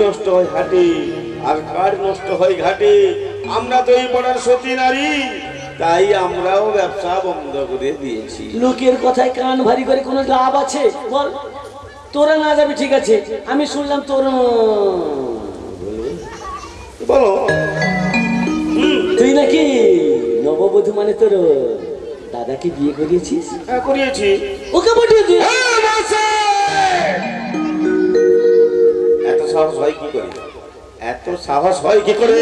নষ্ট হয় হাটে আর কাঠ নষ্ট হয় ঘাটে। আমরা তো এই পাড়ার সতী নারী, তাই আমরাও ব্যবসা বন্ধ করে দিয়েছি। লোকের কথায় কান ভারী করে কোনো লাভ আছে বল? তোরা না যাবি ঠিক আছে, আমি শুনলাম তোর বলো তুই নাকি নববধূ মানে তোর দাদাকে বিয়ে করিয়েছিস? হ্যাঁ করিয়েছি। ওকে পাঠিয়েছিস? এত সাহস হয় কি করে? এত সাহস হয় কি করে?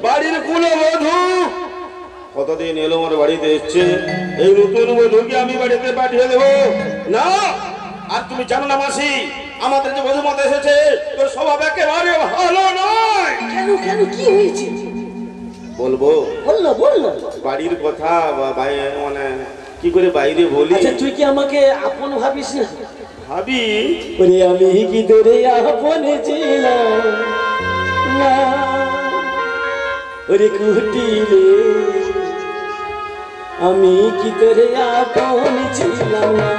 বাড়ির কুলবধূ কতদিন এলো আমার বাড়িতে এসছে, এই নতুন বধূকে আমি বাড়িতে পাঠিয়ে দেবো না? আর তুমি জানো না মাসি, আমাদের যে বধূ মত এসেছে তোর স্বভাব একেবারে ভালো নয়। কেন কেন কি হয়েছে? বলবো? বললো বললো বাড়ির কথা মানে কি করে বাইরে বলি? আচ্ছা তুই কি আমাকে আপন ভাবিস না? ভাবি। ওরে আমি কি তোরে আপন ছিলাম না, ওরে কুটিরে আমি কি তোরে আপন ছিলাম না।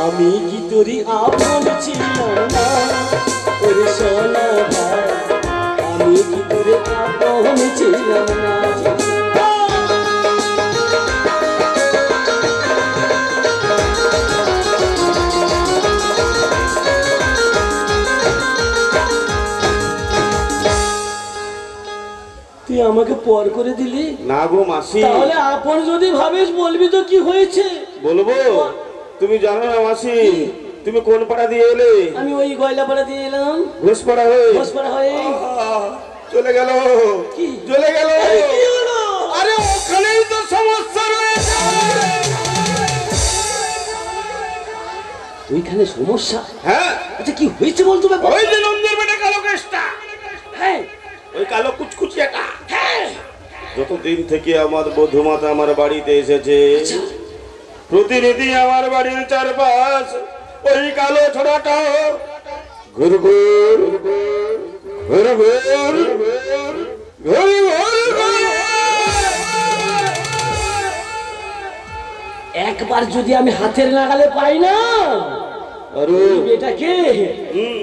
আমি কি তোরে আপন ছিলাম না, ওরে সোনা ভাই আমি কি তোরে আপন ছিলাম না। তুই আমাকে পর করে দিলি না গো মাসি। তাহলে আপন যদি ভাবিস বলবি তো কি হয়েছে? বলবো? তুমি জানো না মাসি, তুমি কোন পাড়া দিয়ে এলে? আমি ওই গয়লা পাড়া দিয়ে এলাম। ঘোষপাড়া হয়ে? ঘোষপাড়া হয়ে চলে গেল। কি চলে গেল? কি হলো? আরে ওখানেই তো সমস্যা রয়েছে। ওইখানে সমস্যা? হ্যাঁ। আচ্ছা কি হয়েছে বলতো? ওই যে নন্দের বেটা কালো কেষ্টা। হ্যাঁ ওই কালো কুচকুচিয়াটা। হ্যাঁ। যতদিন থেকে আমার বধূমাতা আমার বাড়িতে এসেছে, প্রতিনিধি আমার বাড়ির চারপাশ ওই কালো ছোড়াটা ঘুর ঘুর ঘুর ঘুর ঘুর ঘুর। একবার যদি আমি হাতের নাগালে পাই না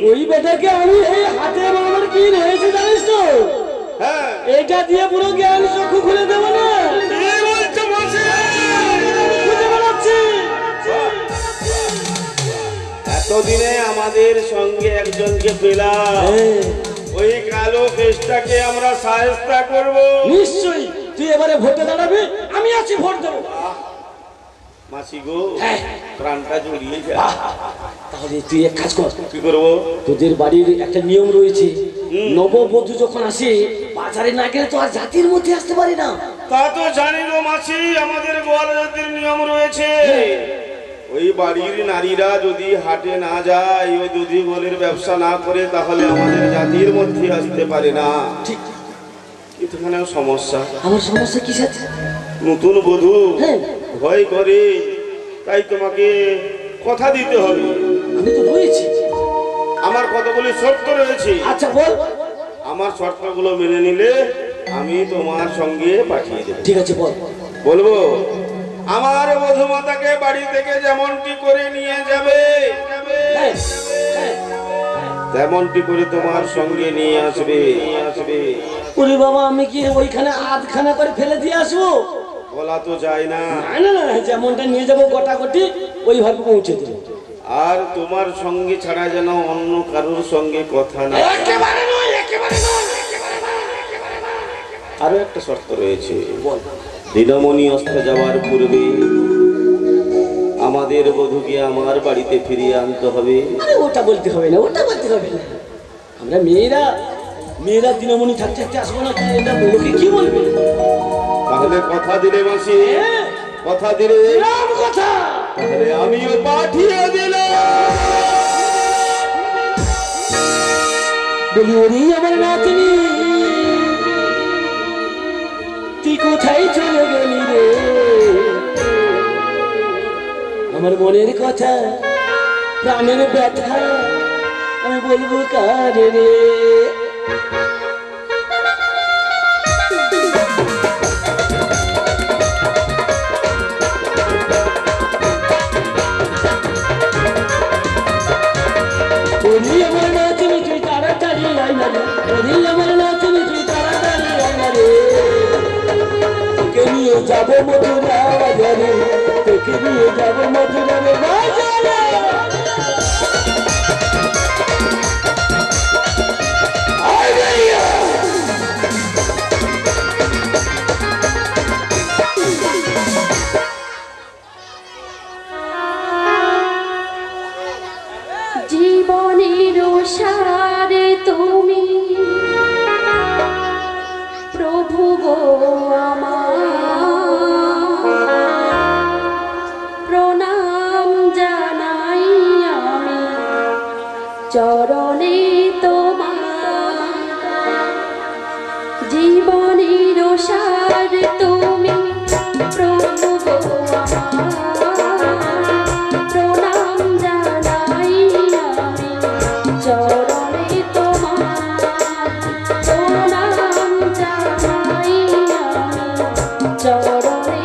ওই বেটাকে আমি এই হাতে আমার কি রয়েছে জানিস তো? হ্যাঁ এটা দিয়ে পুরো জ্ঞান চক্ষু খুলে দেবো না। এতদিনে আমাদের সঙ্গে একজনকে পেলাম, ওই কালো কেষ্টাকে আমরা সাহায্য করব। নিশ্চয়ই তুই এবারে ভোটে দাঁড়াবি, আমি আছি ভোট দেবো। মাসি গো প্রাণটা জড়িয়ে যা। তাহলে তুই এক কাজ কর। কি করবো? তোদের বাড়ির একটা নিয়ম রয়েছে, নববধূ যখন আসে বাজারে না গেলে তো আর জাতির মধ্যে আসতে পারে না। তা তো জানি গো মাসি, আমাদের গোয়াল জাতির নিয়ম রয়েছে। ওই বাড়ির নারীরা যদি হাটে না যায়, ওই দুধি গোলের ব্যবসা না করে, তাহলে আমাদের জাতির মধ্যে আসতে পারে না। ঠিক। এখানেও সমস্যা। আমার সমস্যা কি সাথে? নতুন বধূ ভয় করে, তাই তোমাকে কথা দিতে হবে। আমি তো রয়েছি, আমার কতগুলি শর্ত রয়েছে। আচ্ছা বল। আমার শর্তগুলো মেনে নিলে আমি তোমার সঙ্গে পাঠিয়ে দেব। ঠিক আছে বল। বলবো? আমার বধূমাতাকে বাড়ি থেকে যেমনটি করে নিয়ে যাবে, তেমনটি করে তোমার সঙ্গে নিয়ে আসবে। ওরে বাবা, আমি কি ওইখানে আধখানা করে ফেলে দিয়ে আসবো? বলা তো যায় না। না না, যেমনটা নিয়ে যাবো গোটাগটি ওইভাবে পৌঁছে দেবো। আর তোমার সঙ্গে ছাড়া যেন অন্য কারোর সঙ্গে কথা না। একেবারে নয়, একেবারে নয়। আরো একটা শর্ত রয়েছে। বল। দিনমণি অস্তে যাওয়ার পূর্বে আমাদের বধূকে আমার বাড়িতে ফিরিয়ে আনতে হবে। আরে ওটা বলতে হবে না, ওটা বলতে হবে না। আমরা মেয়েরা দিনমণি থাকতে থাকতে আসবো না, এটা লোকে কি বলবে? তাহলে কথা দিলে মাসি? কথা দিলে? কথা। তাহলে আমিও পাঠিয়ে দিলাম। বলি ওরে আমার নাতনি, তুই কোথায় চলে গেলি রে? আমার মনের কথা, প্রাণের ব্যথা আমি বলবো কারে রে? নাচনি তুই তাড়াতাড়ি আমারে তোকে নিয়ে যাবো মথুরা বাজারে তোকে নিয়ে যাবো মথুরা বাজারে জীবনের সারে তুমি প্রভু গো আমার প্রণাম জানাই আমি চরণে তোমার জীবনের সার তুমি প্রভু গো আমার প্রণাম জানাই আমি চরণে তোমার প্রণাম জানাই আমি চরণে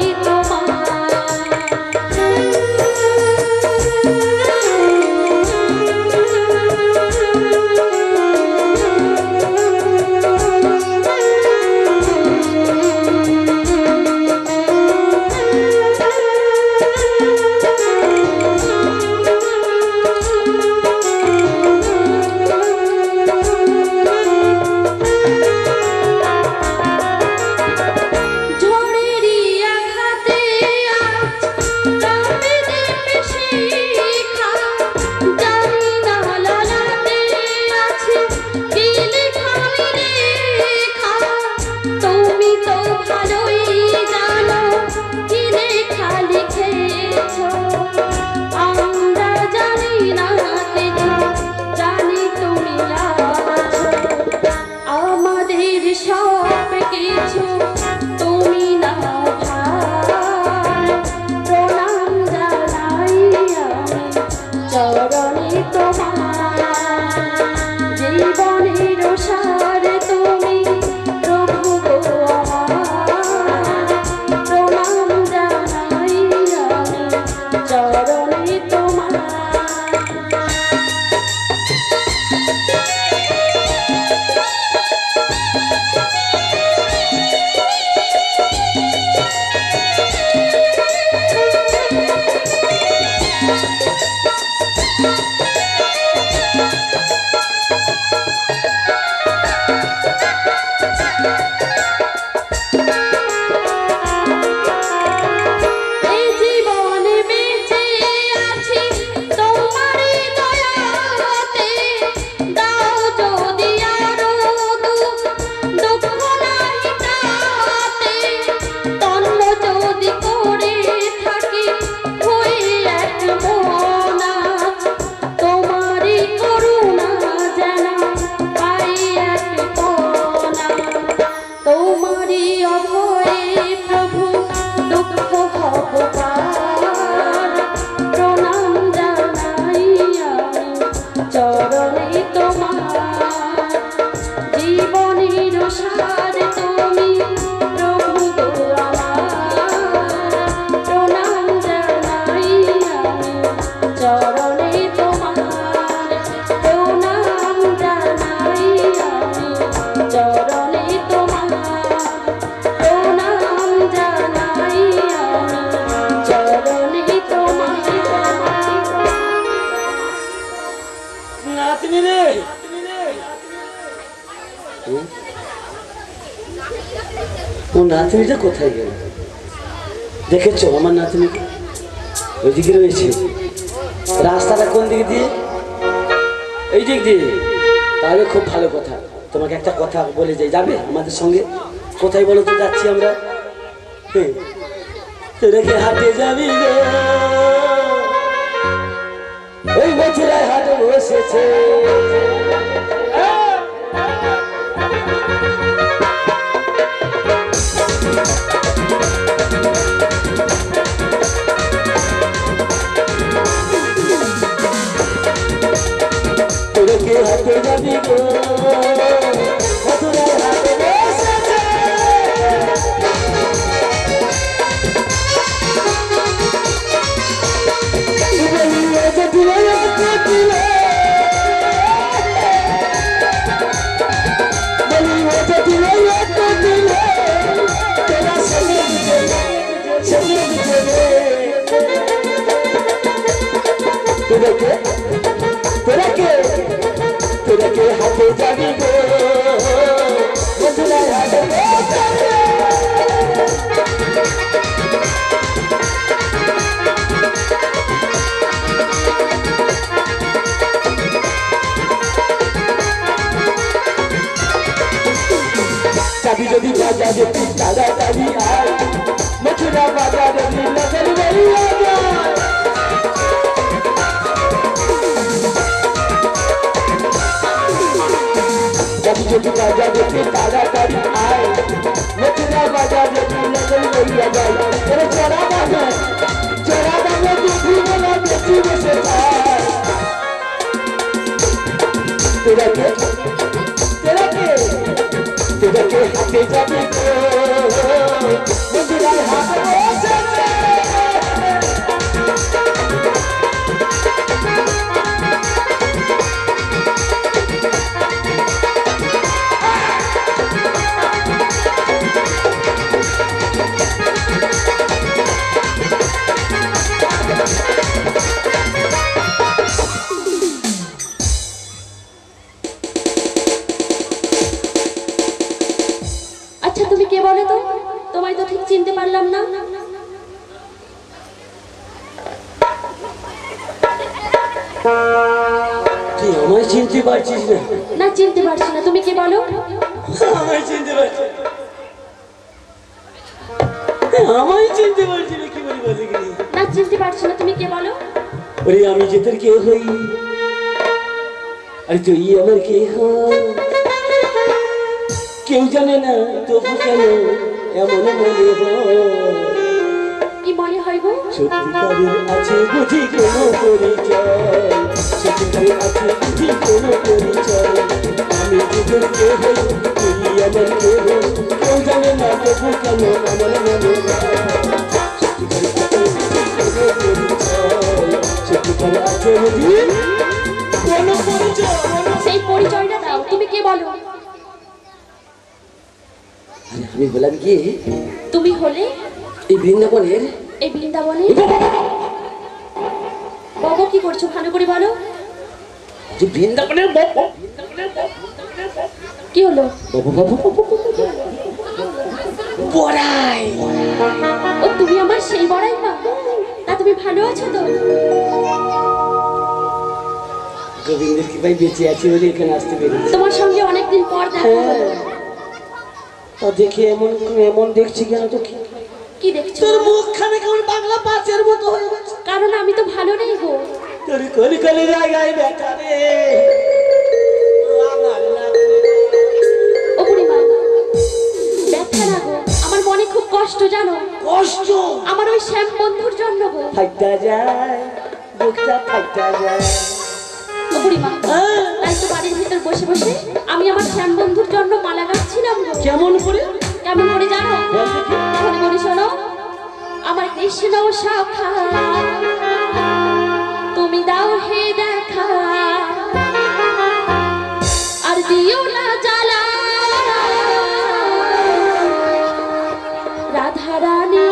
নাতনিটা কোথায় গেল দেখেছো আমার নাতনিকে ওইদিকে রয়েছে রাস্তাটা কোন দিকে দিয়ে এই দিক দিয়ে তাহলে খুব ভালো কথা তোমাকে একটা কথা বলে যাই যাবে আমাদের সঙ্গে কোথায় বলো তো যাচ্ছি আমরা তোরাকে হাটে যাবি রে ওই মথুরায় হাট বসেছে হাতে যাবি গো মথুরায় হাটে বসেছে বলিয়ে জটিলে জটিলে বলিয়ে তোরা কে হাতে যাবি গো মথুরায় হাতে চাবি যদি বাজারে তুই তাড়াতাড়ি আয় মথুরা বাজারে নজর বেরিয়ে যায় চাবি যদি বাজারে তুই তাড়াতাড়ি আয় মথুরা বাজারে নজর বেরিয়ে যায় তোরা চড়া দামে দুধি বলা বেশি বসে যায় তোরা কে হাতে যাবি মথুরায় হাতে আচ্ছা তুমি কে বলো তো? তোমায় তো ঠিক চিনতে পারলাম না। তুই আমায় চিনতে পারছিস না? না চিনতে পারছি না, তুমি কে বলো? আমায় চিনতে পারছিস আমায় চিনতে পারছি না? কি বলি বলি না চিনতে পারছি না, তুমি কে বলো? ওরে আমি যে তোর কে হই, আরে তুই আমার কে হয় কেউ জানে না, তবু কেন এমন মনে হয়? কি মনে হয় গো? সত্যিকারের আছে বুঝি কোনো পরিচয়, সত্যিকারের আছে বুঝি কোনো পরিচয়। আমি তোদের কে হই, তুই আমার কে হই, কেউ জানে না, তবু কেন এমন মনে হয়? সত্যিকারের আছে বুঝি কোনো পরিচয়। সেই পরিচয়টা দাও, তুমি কে বলো? আমি বললাম কি, তুমি হলে এই বৃন্দাবনের এই বৃন্দাবনে বাবা কি করছো ভালো করে বলো। যে বৃন্দাবনের কি হলো? বড়াই। ও তুমি আমার সেই বড়াই মা? তা তুমি ভালো আছো তো? গোবিন্দের কি ভাই বেঁচে আছে বলে এখানে আসতে পেরেছি। তোমার সঙ্গে অনেকদিন পর দেখা হলো। তা দেখে এমন দেখছি কেন? তো কি দেখছো? তোর মুখখানে কেমন বাংলা পাঁচের মতো হয়ে গেছে। কারণ আমি তো ভালো নেই গো। তোর কোন কোন জায়গায় ব্যথা রে আমার না। ও বুড়িমা, ব্যথা না গো, আমার মনে খুব কষ্ট জানো। কষ্ট আমার ওই শ্যাম বন্ধুর জন্য গো। ফাইটা যায় বুকটা, ফাইটা যায়। ও বুড়িমা, তাই তো বাড়ির ভিতর বসে বসে আমি আমার শ্যাম বন্ধুর জন্য মালা গাচ্ছিলাম গো। কেমন করে? কেমন করে জানো? তাহলে বলি শোনো। আমার কৃষ্ণ সখা তুমি দাও হে দেখা, আর দিও না জ্বালা রাধা রানী,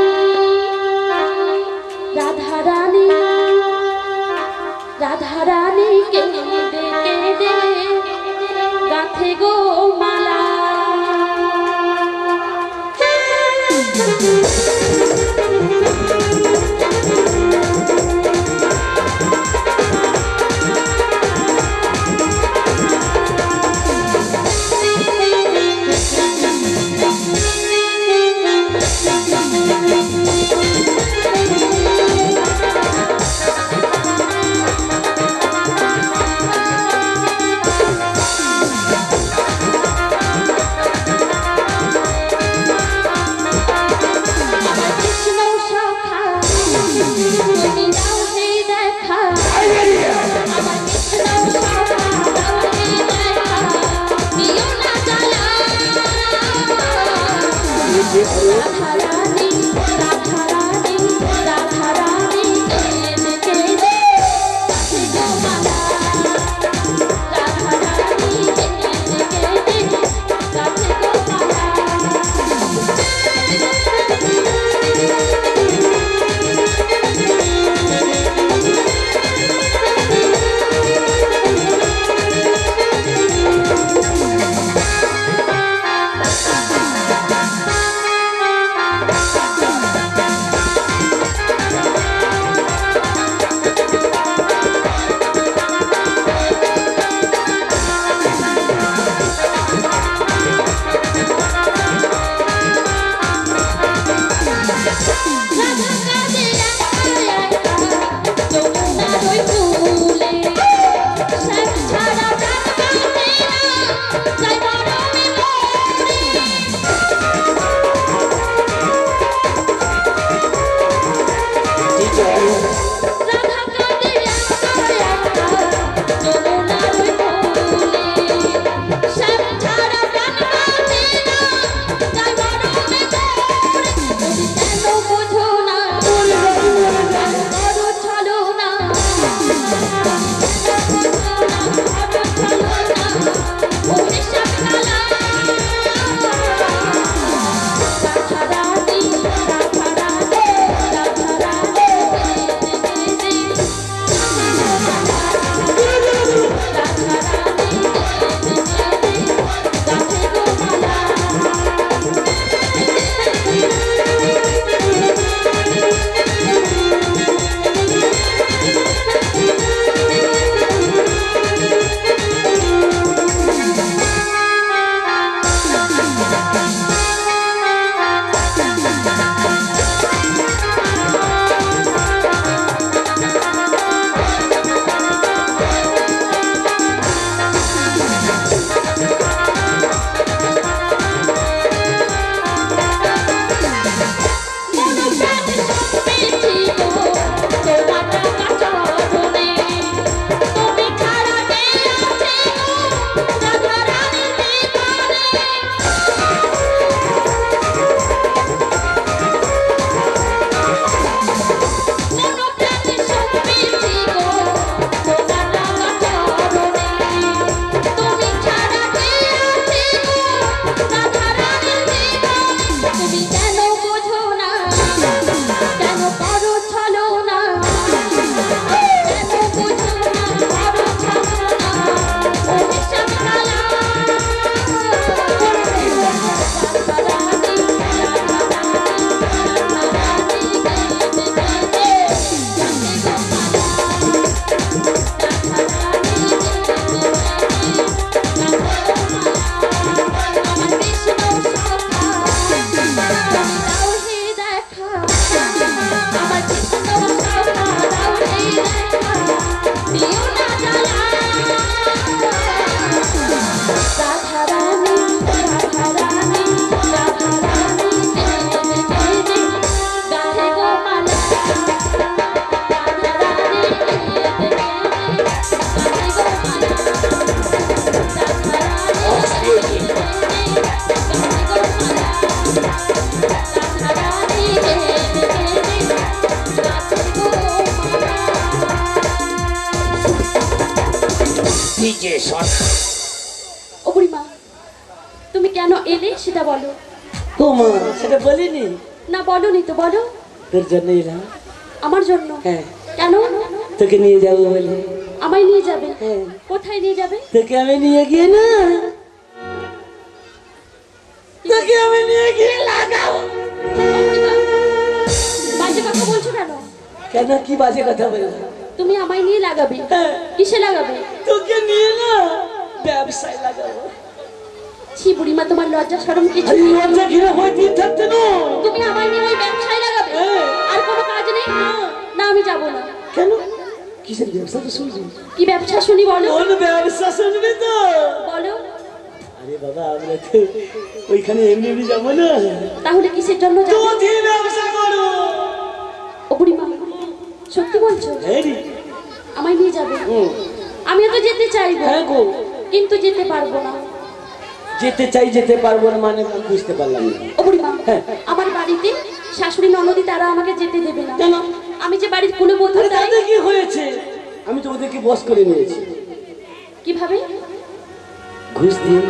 রাধা রানী, রাধা রানী কেঁদে কেঁদে গাথে গো মালা। যে সোনা। ও বুড়িমা, তুমি কেন এলে সেটা বলো। ও মা, সেটা বলিনি। না বলোনি তো, বলো। তোর জন্য এলাম। আমার জন্য? হ্যাঁ। কেন? তোকে নিয়ে যাবো বলে। আমায় নিয়ে যাবে? হ্যাঁ। কোথায় নিয়ে যাবে? তোকে আমি নিয়ে গিয়ে না, তোকে আমি নিয়ে গিয়ে লাগাবো। ও বুড়িমা, বাজে কথা বলছো কেন? কেন, কি বাজে কথা বললাম? তুমি আমায় নিয়ে লাগাবে? হ্যাঁ। কিসে লাগাবে? তোকে নিয়ে না ব্যবসায় লাগাবো। ছি বুড়িমা, তোমার লজ্জা শরম কিছু আরে নেই? লজ্জা ঘৃণা হয়ে দিয়ে থাকতে না। তুমি আমায় নিয়ে ওই ব্যবসায় লাগাবে? হ্যাঁ। আর কোনো কাজ নেই? না, আমি যাব না। কেন? কিসের ব্যবসা তো শুনছি? কি ব্যবসা শুনি বলো? কোন ব্যবসা শুনবি তো? বলো। আরে বাবা, আমরা তো ওইখানে এমনি এমনি যাবো না। তাহলে কিসের জন্য যাবে? দুধের ব্যবসা করো। ও বুড়িমা, সত্যি বলছো? হ্যাঁ রে। আমায় নিয়ে যাবে? আমিও তো যেতে চাইবো, হ্যাঁ গো। কিন্তু যেতে পারবো না। যেতে চাই, যেতে পারবো না মানে আমি বুঝতে পারলাম না। ও বুড়িমা, হ্যাঁ। আমার বাড়িতে শাশুড়ি ননদি তারা আমাকে যেতে দেবে না। কেন? আমি যে বাড়ির কুলবধূ, আরে তাই। তাতে কি হয়েছে? আমি তো ওদেরকে বস করে নিয়েছি। কিভাবে? ঘুষ দিয়ে।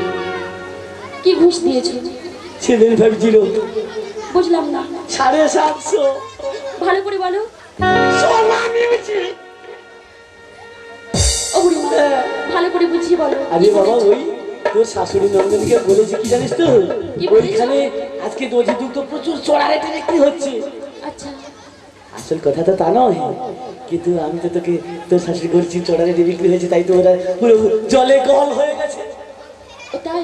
কি ঘুষ দিয়েছো? সেদিন ভাবছিল বুঝলাম না। 750। ভালো করে বলো। সোনা নিয়েছি। ও বুড়িমা, ভালো করে বুঝিয়ে বলো। আরে বাবা, ওই তোর শাশুড়ি নন্দনকে বলেছে কি জানিস তো? কি বলেছে? ওইখানে আজকে দর্জি দুধ তো প্রচুর চড়া রেটে বিক্রি হচ্ছে। আচ্ছা। আসল কথা তো তা নয়, কিন্তু আমি তো তোকে তোর শাশুড়ি বলছি চড়া রেটে বিক্রি হয়েছে, তাই তো ওরা পুরো জলে কল হয়ে গেছে। ও তাই?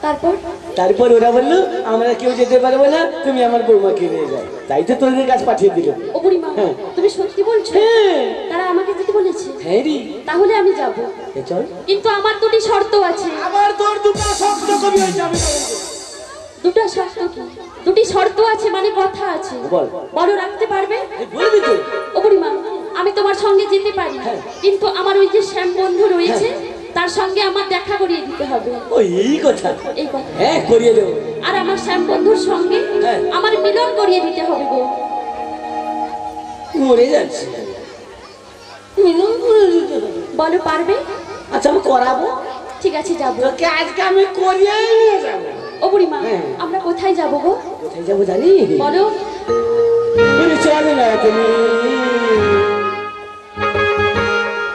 তারপর? তারপর ওরা বললো আমরা কেউ যেতে পারবো না, তুমি আমার বৌমাকে নিয়ে যাও, তাই তো তোদের কাছে পাঠিয়ে দিল। ও বুড়িমা, হ্যাঁ। তুমি সত্যি বলছো? হ্যাঁ। তারা আমাকে যেতে বলেছে? হ্যাঁ রে। তাহলে আমি যাব, চল। কিন্তু আমার দুটি শর্ত আছে। আবার তোর দুটো শক্ত কবি হয়ে যাবে। দুটো শর্ত কি? দুটি শর্ত আছে মানে কথা আছে। বল। বলো, রাখতে পারবে? বলবি তো? ও বুড়িমা, আমি তোমার সঙ্গে যেতে পারি, কিন্তু আমার ওই যে শ্যাম বন্ধু রয়েছে তার সঙ্গে আমার দেখা করিয়ে দিতে হবে। ও এই কথা? এই কথা। হ্যাঁ, করিয়ে দেবো। আর আমার শ্যাম বন্ধুর সঙ্গে আমার মিলন করিয়ে দিতে হবে গো। মরে যাচ্ছে। বলো, পারবে? আচ্ছা, আমি করাবো। ঠিক আছে, যাবো। তোকে আজকে আমি করিয়ে নিয়ে যাবো। ও বুড়িমা, আমরা কোথায় যাবো গো? কোথায় যাবো জানি? বলো। চলে না তুমি,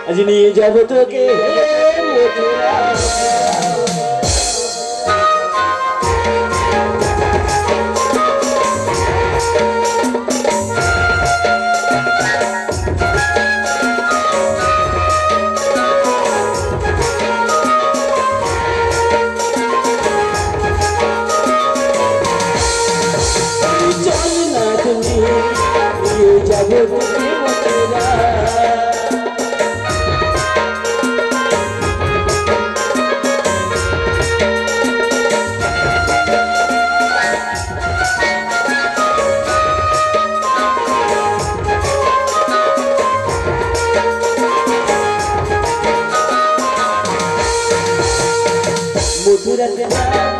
আজ নিয়ে যাবো তোকে মথুরা। মথুরাতে যাবো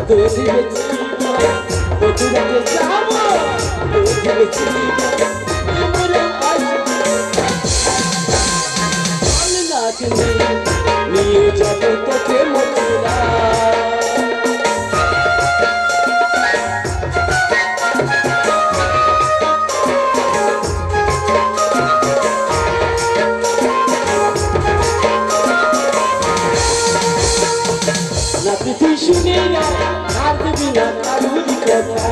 দুধ বেচিব, মথুরাতে যাবো দুধ বেচিব, আমরা আসবো। চল না তুমি, নিয়ে যাবো তোকে মথুরা। তুই শুনে না, আর দিবি না কারুরি কথা।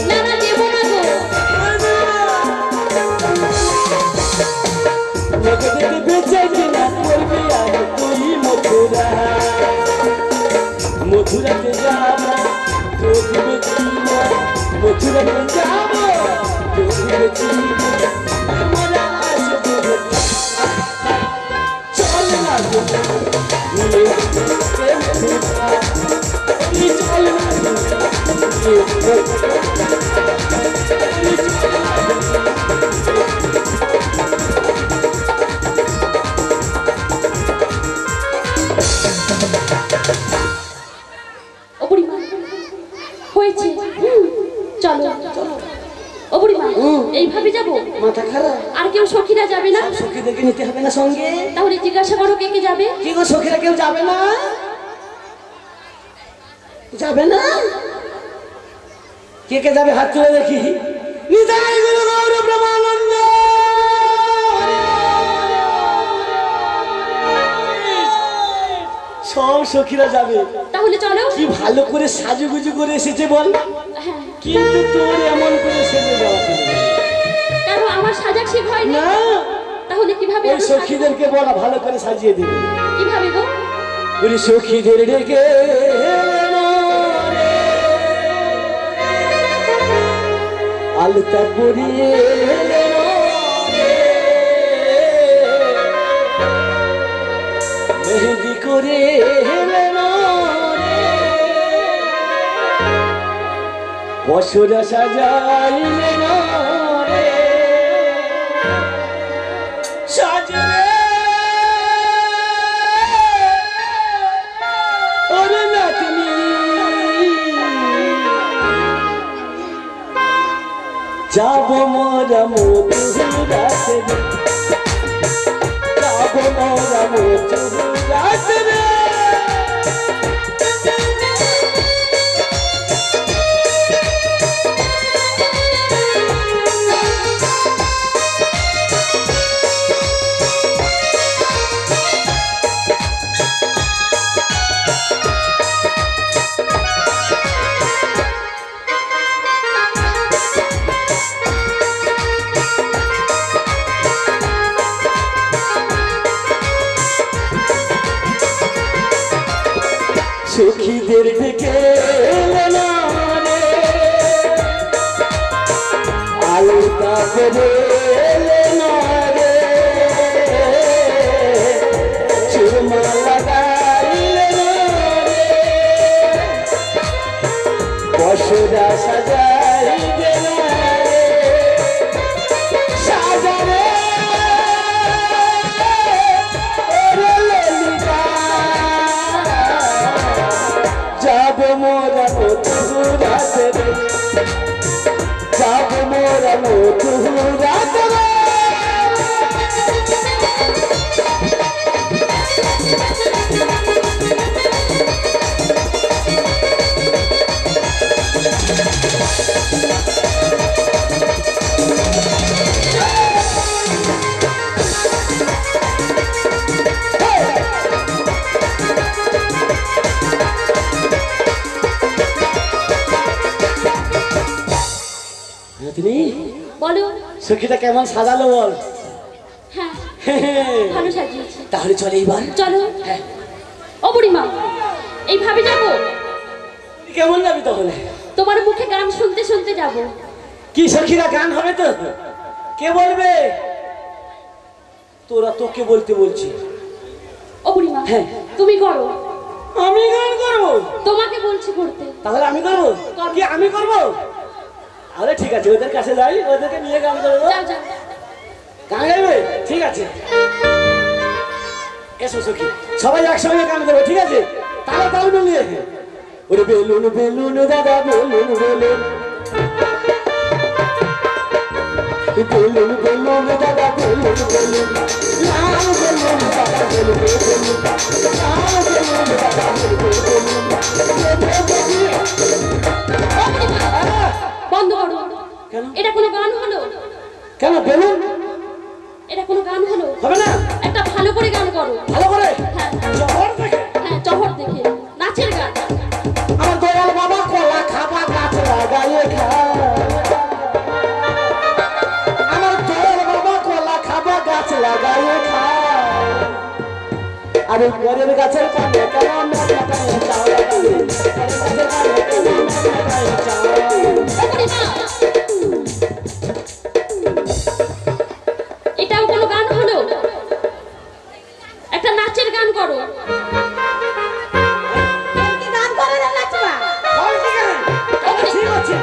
না না, দেবো না গো। লোকে দেখতে বেঁচে না করবি আর তুই মথুরা। মথুরাতে যাবো দুধ বেচিব, মথুরাতে যাবো দুধ বেচিব, আমরা আসবো। চল না নিয়ে মথুরা, চল না ও বুড়িমা, হয়েছে। চলো। ও ও বুড়িমা এইভাবে যাব? মাথা খারাপ? আর কেউ সখীরা যাবে না? সখীদেরকে নিতে হবে না সঙ্গে? তাহলে জিজ্ঞাসা করো কে কে যাবে? কি গো সখীরা কেউ যাবে না? যাবে না? কে কে যাবে হাত তুলে দেখি। নিতাই গুরু গৌর ব্রহ্মানন্দ। সব সখীরা যাবে। তাহলে চলো। কি ভালো করে সাজুগুজু করে এসেছে বল। হ্যাঁ। কিন্তু তোর এমন করে সেজে যাওয়া চলবে না। কেন আমার সাজা ঠিক হয় না? তাহলে কিভাবে? ওই সখীদেরকে বলা ভালো করে সাজিয়ে দিবে। কিভাবে গো? ওই সখীদের ডেকে আলতা পরিয়ে মেহেদি করে বসরা সাজাইলেন সাজরে ওরে নাতনি যাব মোরা মধুরাতে যাব মোরা মধুরাতে সখীদের থেকে আলতা করে চুরমা লাগাইলেন বসরা সাজাইলেন সাজারে যাব মোরা মধুরাতে যাব মোরা মধুরাতে বলো সখীটা কেমন সাজালো বল। হ্যাঁ ভালো সাজিয়েছে। তাহলে চলে এইবার চলো। হ্যাঁ। ও বুড়িমা এইভাবে যাব? কেমন যাবি তাহলে? তোমার মুখে গান শুনতে শুনতে যাব। কি সখীরা গান হবে তো? কে বলবে? তোরা তোকে বলতে বলছি। ও বুড়িমা হ্যাঁ তুমি করো। আমি গান করবো? তোমাকে বলছি করতে। তাহলে আমি করবো? কি আমি করবো? আরে ঠিক আছে ওদের কাছে যাই, ওদেরকে নিয়ে গান করবো। যাও যাও। গান গাইবে? ঠিক আছে এসো সখী সবাই একসঙ্গে গান করবো, ঠিক আছে? তাহলে তাল মিলিয়ে ওরে বেলুন বেলুন দাদা বেলুন বেলুন বেলুন বেলুন দাদা বেলুন বেলুন লাল বেলুন দাদা বেলুন বেলুন লাল বেলুন দাদা বেলুন বন্ধ করো। কেন? এটা কোনো গান হলো? কেন বেলুন? এটা কোনো গান হলো? হবে না। একটা ভালো করে গান করো। ভালো করে? হ্যাঁ জহর দেখে? হ্যাঁ জহর দেখে নাচের গান। আমার দয়াল বাবা কলা খাবা গাছ লাগাইয়ে খা। আমার দয়াল বাবা কলা খাবা গাছ লাগাইয়ে খা। আরে পরের গাছের পানে কেমন চাও এটাও কোনো গান হলো? একটা নাচের গান করো। গান করে না নাচবা? ঠিক আছে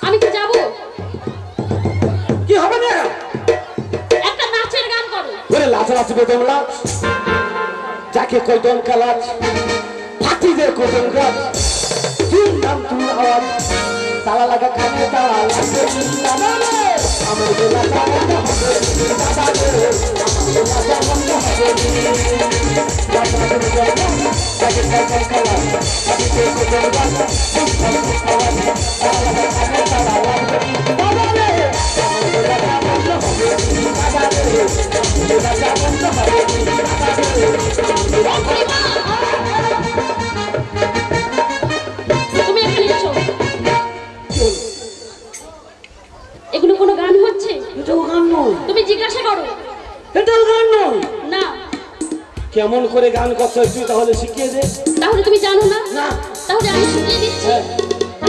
আমি কি যাব? কি হবে না? একটা নাচের গান করো। ওরে লাচালাচি বেদম লাচ, যাকে কয়দম কালাচ, হাতিদের কদম গাছ, তিন নাম তুই আওয়াজ, তালা লাগা কানে তালা লাগবে আমার গোলা চালাতে হবে দাদা রে, আমার গোলা চালাতে হবে লাচালাচি বেদম লাচ, যাকে কয়দম কালাচ, হাতিদের কদম গাছ, তিন নাম তুই আওয়াজ, তালা লাগা কানে তালা লাগবে দাদা রে, আমার গোলা চালাতে হবে দাদা রে, গোলা চালাতে হবে দাদা রে। তুমি এখানে এসো। এগুলো কোনো গান হচ্ছে? এটাও গান নয়, তুমি জিজ্ঞাসা করো। এটাও গান নয়। না। কেমন করে গান করতে হয় তুই তাহলে শিখিয়ে দে। তাহলে তুমি জানো না? না। তাহলে আমি শিখিয়ে দিচ্ছি। হ্যাঁ।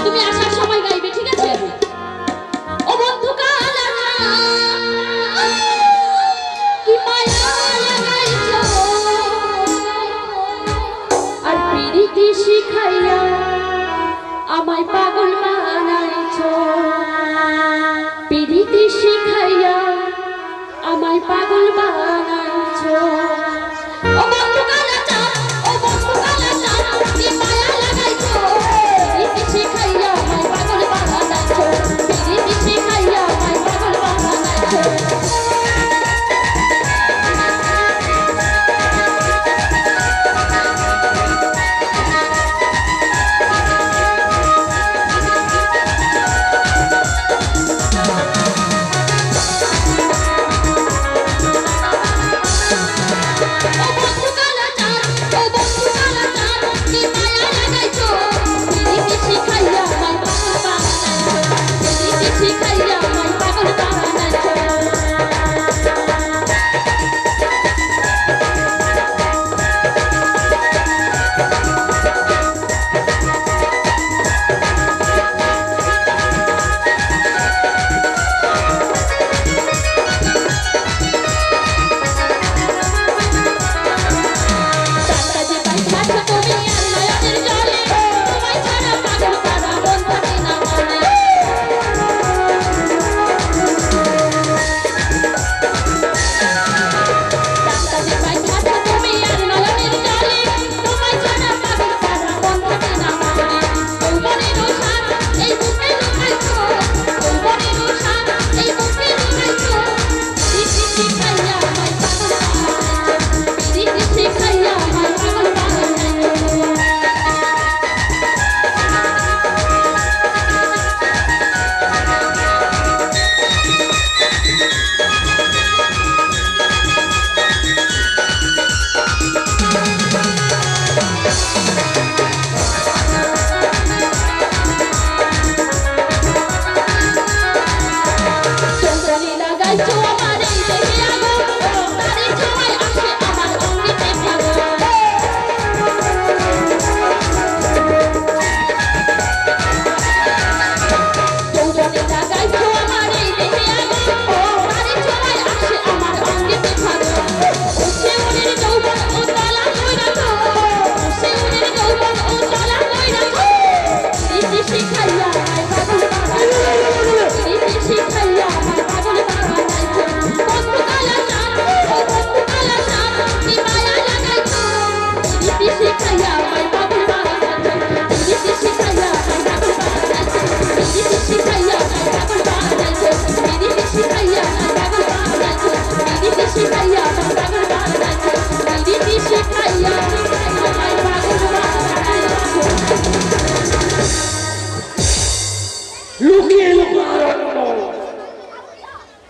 তুমি আসার সময় গাইবে, ঠিক আছে? ও বন্ধু কালা কি মায়া লাগাইছো, আর পিরিতি শিখাইয়া আমায় পাগল বানাইছো, পিরিতি শিখাইয়া আমায় পাগল বানাইছো। ও বন্ধু কালা চাঁদ, ও বন্ধু কালা চাঁদ, কি মায়া লাগাইছো, পিরিতি শিখাইয়া আমায় পাগল বানাইছো, পিরিতি শিখাইয়া আমায় পাগল বানাইছো।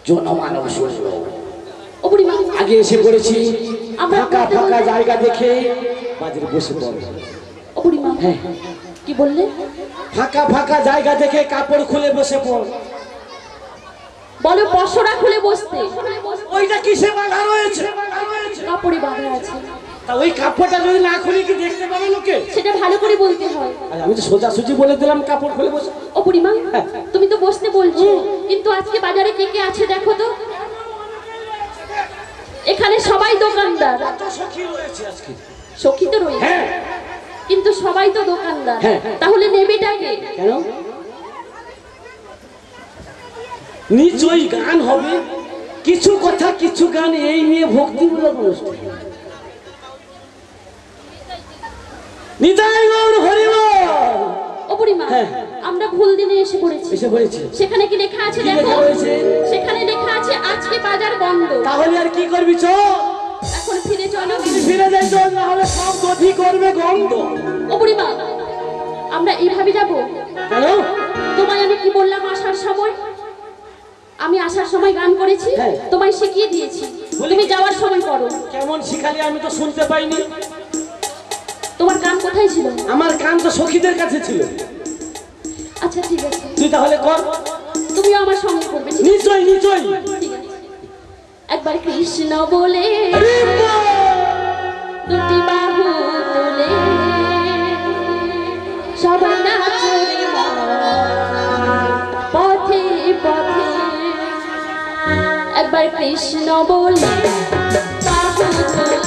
জনমানব শূন্য। ও বুড়িমা, আগে এসে পড়েছি আমরা ফাঁকা ফাঁকা জায়গা দেখে বাজারে বসে পড়ব। ও বুড়িমা, হ্যাঁ, কি বললে? ফাঁকা ফাঁকা জায়গা দেখে কাপড় খুলে বসে পড়। বলো পশরা খুলে বসতে। ওইটা কিসে বাঁধা রয়েছে? কাপড়ে বাঁধা আছে। তা ওই কাপড়টা যদি না খুলি কি দেখতে পাবে লোকে? সেটা ভালো করে বলতে হয়। আরে আমি তো সোজাসুজি বলে দিলাম কাপড় খুলে বসে। ও বুড়িমা, তুমি তো বসতে বলছো, কিন্তু আজকে বাজারে কে কে আছে দেখো তো। এখানে সবাই দোকানদার। কত সখী রয়েছে আজকে। সখী তো রয়েছে, হ্যাঁ কিন্তু সবাই তো দোকানদার। হ্যাঁ। তাহলে নেবেটাকে কেন? নিশ্চয়ই গান হবে, কিছু কথা কিছু গান এই নিয়ে ভক্তিমূলক অনুষ্ঠান। নিতাই গৌর হরিবল। ও বুড়িমা, হ্যাঁ। আমরা ভুল দিনে এসে পড়েছি। এসে পড়েছে। সেখানে কি লেখা আছে কি দেখো। লেখা রয়েছে? সেখানে লেখা আছে আজকে বাজার বন্ধ। তাহলে আর কি করবি? চল এখন ফিরে চলো। ফিরে যাই, চল, না হলে সব দধি করবে গন্ধ। ও বুড়িমা, আমরা এইভাবে যাব। কেন? তোমায় আমি কি বললাম আসার সময়? আমি আসার সময় গান করেছি, হ্যাঁ। তোমায় শিখিয়ে দিয়েছি, তুমি যাওয়ার সময় করো। কেমন শিখালি? আমি তো শুনতে পাইনি। তোমার কান কোথায় ছিল? আমার কান তো সখীদের কাছে ছিল। আচ্ছা ঠিক আছে, তুই তাহলে কর। তুমিও আমার সঙ্গে করবে। ঠিক নিশ্চয়ই নিশ্চয়ই। ঠিক আছে। একবার কৃষ্ণ বলে দুটি বাহু তুলে সবাই নাচে পথে পথে। একবার কৃষ্ণ বলে বাহু তুলে